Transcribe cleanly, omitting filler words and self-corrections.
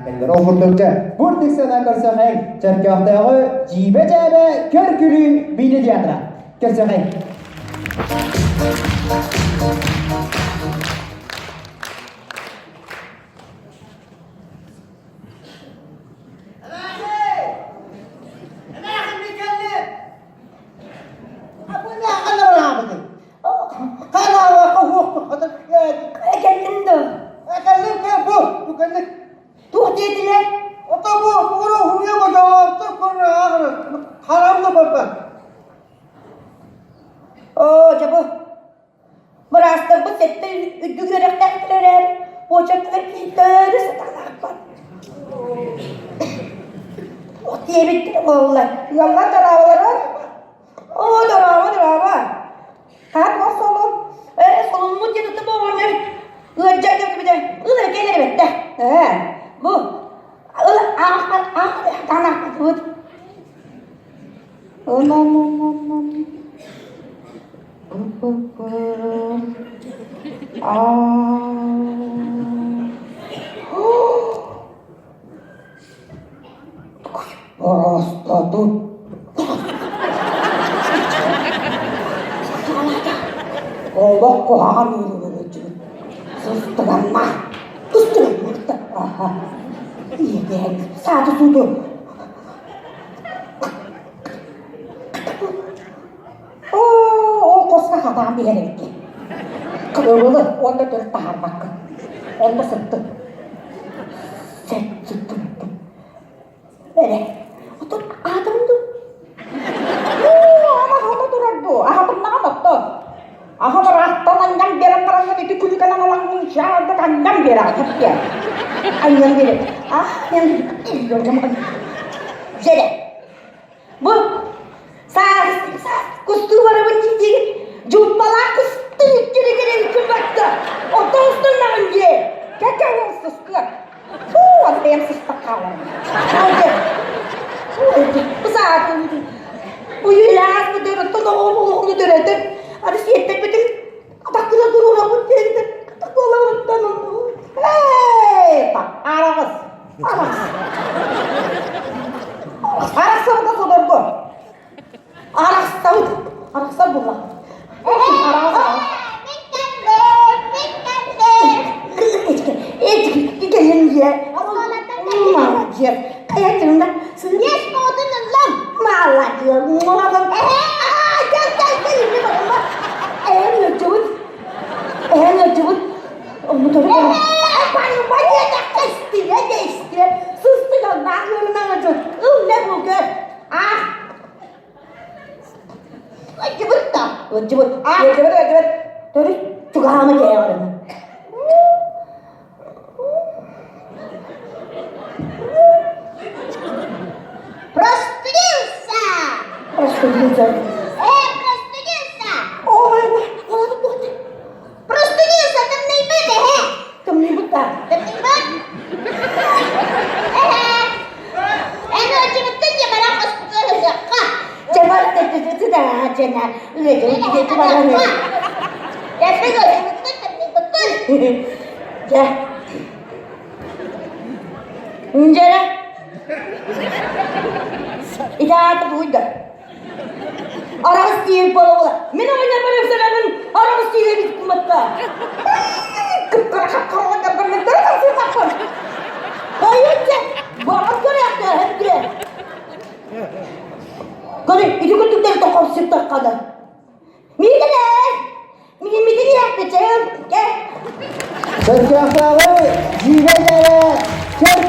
Eller ofurdukça bu diksiyona kırsak çerkahtağı cibe cebe körkülü bini tiyatra. Kırsak Yollar daravaları. O darava. Kalk o solun. Solun diye tutup oğlanlar. Ilacak yok gibi de. Ilık gelir bitti. Bu. Ilık. Tanah. Bu. Orospu tut. Oğlak koğan yürüyücü. Susturama. Aha. İyi gel. Sadı sudu. O koska hatam bir yere gitti. Kırılı. Onda dört tahar bakın. Onda sıktı. Sen sıktın. Böyle. Otur. Adamdı. Ama durardı. Adam ne yaptı? Aha merahtalangan berang-berangnya itu kulikan langsung syahada kandang berang ya. Ayam beri. Yang itu kamu kan. Jadi. Bu. Saya kustu baru mencici. Jumpa laku kiri kebakta. Otos tenang je. Kakak yang susah. Ada yang susah kawan. Oke. Besar tu. Uyulah betul tolong betul. Ada siapa betul? Tak kira dulu rambut dia. Tak boleh tanam. Tak aras. Aras apa saudaraku? Aras tahu. Aras sabullah. Aras. Gelen dia. Malah dia. Kayak cerita. Yes, kau tu nengang. Malah dia. Ngejut. Betul kan? Banyak tak pasti aja istilah. Sustu kan nak ngejut. Ne bukan? Jebut tak? Jebut. Jebut. Terus juga sama dia orang. Prostitusa. Oh, prostitusa temnibat deh. Temnibat. Cuma tu barang prostitusa. Jangan itu dah jangan. Itu barang ni. Ya betul. Betul. Ya. Jangan. Ida terbuka. Orang stil bola. Mina mana pada sekarang orang stil ini mata. Kau nak bermentor kan siapa? Ayo cek. Bawa kau yang ada. Kau itu kan tu terus kau siapa kada. Mila deh. Mila ni apa cek? Çerkahtağı cibe cebe